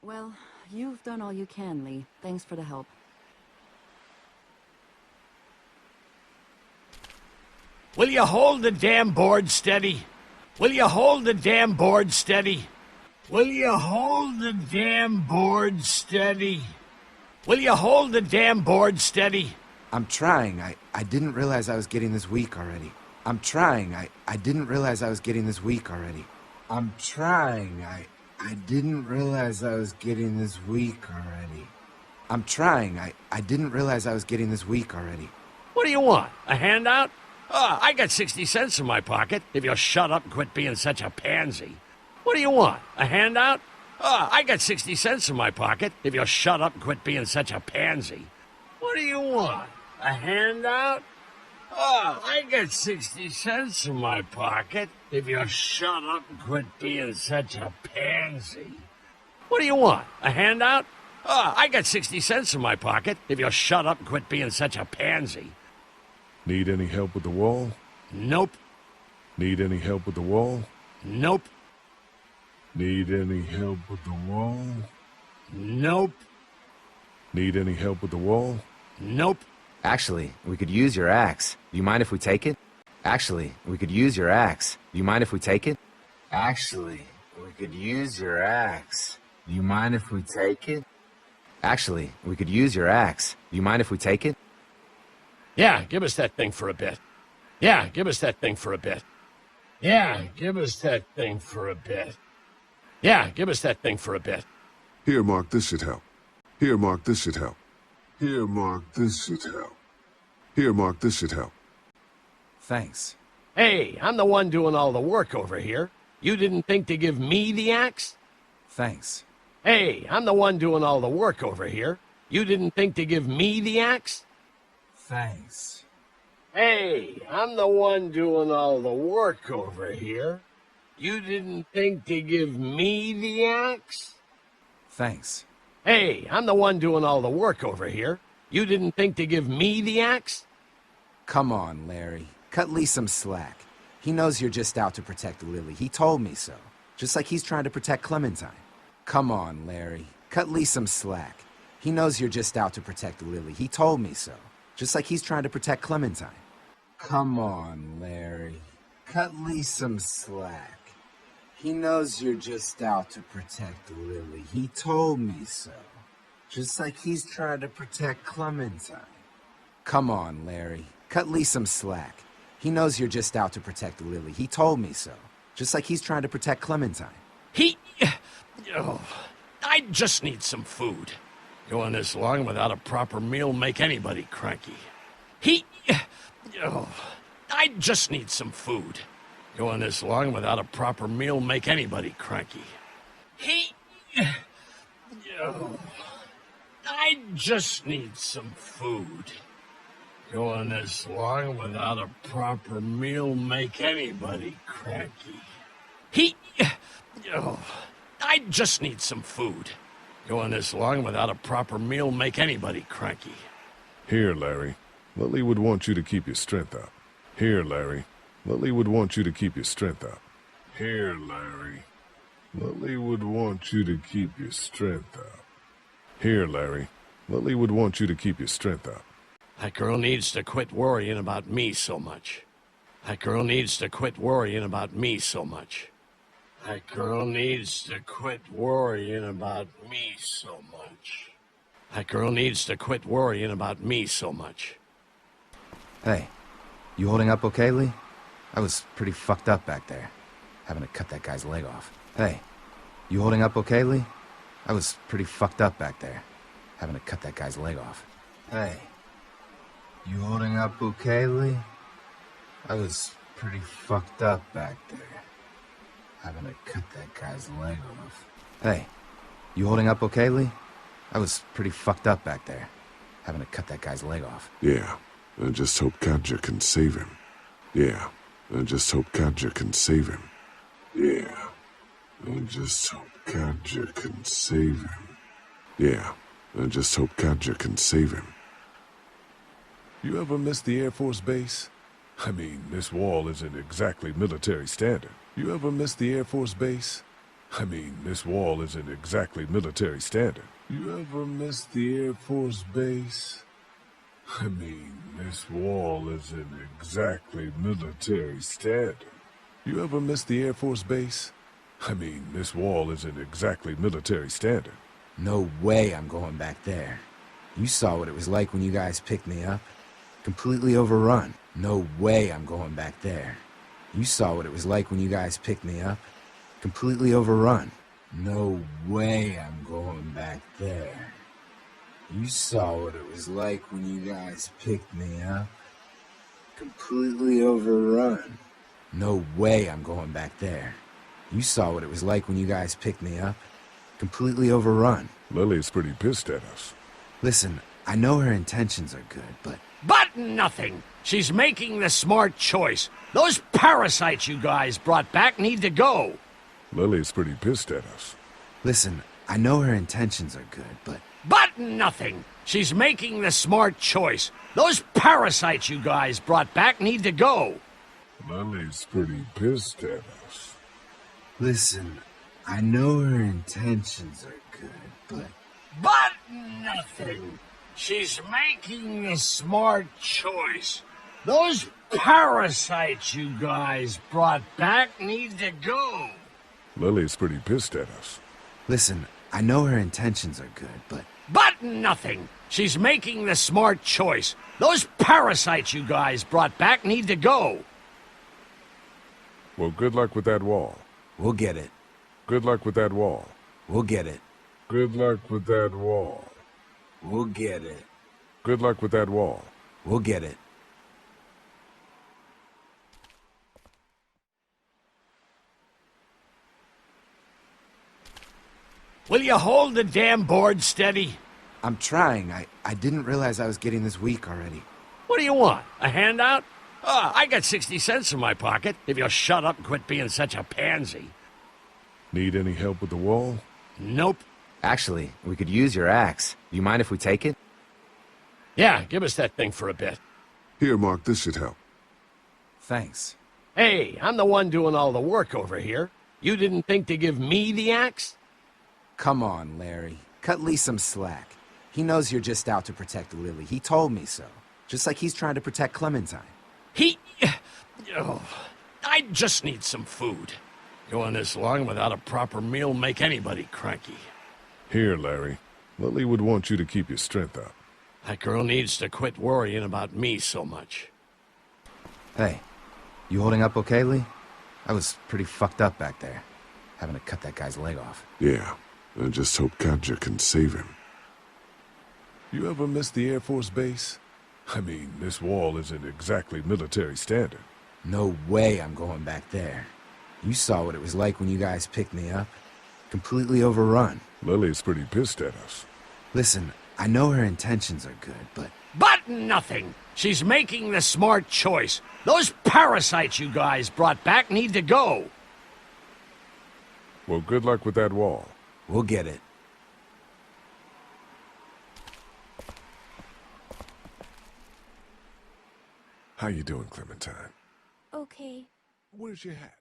Well, you've done all you can, Lee. Thanks for the help. Will you hold the damn board steady? Will you hold the damn board steady? Will you hold the damn board steady? Will you hold the damn board steady? I'm trying. I didn't realize I was getting this weak already. I'm trying. I didn't realize I was getting this weak already. I'm trying. I didn't realize I was getting this weak already. I'm trying. I didn't realize I was getting this weak already. What do you want? A handout? I got 60 cents in my pocket if you'll shut up and quit being such a pansy. What do you want? A handout? I got 60 cents in my pocket if you'll shut up and quit being such a pansy. What do you want? A handout? I got 60 cents in my pocket if you'll shut up and quit being such a pansy. What do you want? A handout? I got 60 cents in my pocket if you'll shut up and quit being such a pansy. Need any help with the wall? Nope. Need any help with the wall? Nope. Need any help with the wall? Nope. Need any help with the wall? Nope. Actually, we could use your axe. Do you mind if we take it? Actually, we could use your axe. Do you mind if we take it? Actually, we could use your axe. Do you mind if we take it? Actually, we could use your axe. Do you mind if we take it? Yeah, give us that thing for a bit. Yeah, give us that thing for a bit. Yeah, give us that thing for a bit. Yeah, give us that thing for a bit. Here, Mark, this should help. Here, Mark, this should help. Here, Mark, this should help. Here, Mark, this should help. Thanks. Hey, I'm the one doing all the work over here. You didn't think to give me the axe? Thanks. Hey, I'm the one doing all the work over here. You didn't think to give me the axe? Thanks. Hey, I'm the one doing all the work over here. You didn't think to give me the axe? Thanks. Hey, I'm the one doing all the work over here. You didn't think to give me the axe? Come on, Larry. Cut Lee some slack. He knows you're just out to protect Lily. He told me so. Just like he's trying to protect Clementine. Come on, Larry. Cut Lee some slack. He knows you're just out to protect Lily. He told me so. Just like he's trying to protect Clementine. Come on, Larry. Cut Lee some slack. He knows you're just out to protect Lily. He told me so. Just like he's trying to protect Clementine. Come on, Larry. Cut Lee some slack. He knows you're just out to protect Lily. He told me so. Just like he's trying to protect Clementine. I just need some food. Going this long without a proper meal make anybody cranky. I just need some food. Going this long without a proper meal make anybody cranky. I just need some food. Going this long without a proper meal make anybody cranky. I just need some food. Going this long without a proper meal make anybody cranky. Here, Larry. Lily would want you to keep your strength up. Here, Larry. Lily would want you to keep your strength up. Here, Larry. Lily would want you to keep your strength up. Here, Larry. Lily would want you to keep your strength up. That girl needs to quit worrying about me so much. That girl needs to quit worrying about me so much. That girl needs to quit worrying about me so much. That girl needs to quit worrying about me so much. Hey, you holding up okay, Lee? I was pretty fucked up back there, having to cut that guy's leg off. Hey, you holding up okay, Lee? I was pretty fucked up back there, having to cut that guy's leg off. Hey, you holding up okay, Lee? I was pretty fucked up back there, having to cut that guy's leg off. Hey, you holding up okay, Lee? I was pretty fucked up back there, having to cut that guy's leg off. Yeah, I just hope Kadja can save him. Yeah, I just hope Kadja can save him. Yeah, I just hope Kadja can save him. Yeah, I just hope Kadja can save him. You ever miss the Air Force Base? I mean, this wall isn't exactly military standard. You ever miss the Air Force Base? I mean, this wall isn't exactly military standard. You ever miss the Air Force Base? I mean, this wall isn't exactly military standard. You ever miss the Air Force Base? I mean, this wall isn't exactly military standard. No way I'm going back there. You saw what it was like when you guys picked me up. Completely overrun. No way I'm going back there. You saw what it was like when you guys picked me up. Completely overrun. No way I'm going back there. You saw what it was like when you guys picked me up. Completely overrun. No way I'm going back there. You saw what it was like when you guys picked me up. Completely overrun. Lily's pretty pissed at us. Listen, I know her intentions are good, but... But nothing. She's making the smart choice. Those parasites you guys brought back need to go. Lily's pretty pissed at us. Listen, I know her intentions are good, but... But nothing. She's making the smart choice. Those parasites you guys brought back need to go. Lily's pretty pissed at us. Listen, I know her intentions are good, but... But nothing. She's making the smart choice. Those parasites you guys brought back need to go. Lily's pretty pissed at us. Listen, I know her intentions are good, but... But nothing. She's making the smart choice. Those parasites you guys brought back need to go. Well, good luck with that wall. We'll get it. Good luck with that wall. We'll get it. Good luck with that wall. We'll get it. Good luck with that wall. We'll get it. Will you hold the damn board steady? I'm trying. I didn't realize I was getting this weak already. What do you want? A handout? I got 60 cents in my pocket, if you'll shut up and quit being such a pansy. Need any help with the wall? Nope. Actually, we could use your axe. Do you mind if we take it? Yeah, give us that thing for a bit. Here, Mark, this should help. Thanks. Hey, I'm the one doing all the work over here. You didn't think to give me the axe? Come on, Larry. Cut Lee some slack. He knows you're just out to protect Lily. He told me so. Just like he's trying to protect Clementine. Oh, I just need some food. Going this long without a proper meal make anybody cranky. Here, Larry. Lily would want you to keep your strength up. That girl needs to quit worrying about me so much. Hey, you holding up okay, Lee? I was pretty fucked up back there, having to cut that guy's leg off. Yeah, I just hope Katja can save him. You ever miss the Air Force Base? I mean, this wall isn't exactly military standard. No way I'm going back there. You saw what it was like when you guys picked me up. Completely overrun. Lily's pretty pissed at us. Listen, I know her intentions are good, but... But nothing. She's making the smart choice. Those parasites you guys brought back need to go. Well, good luck with that wall. We'll get it. How you doing, Clementine? Okay. Where's your hat?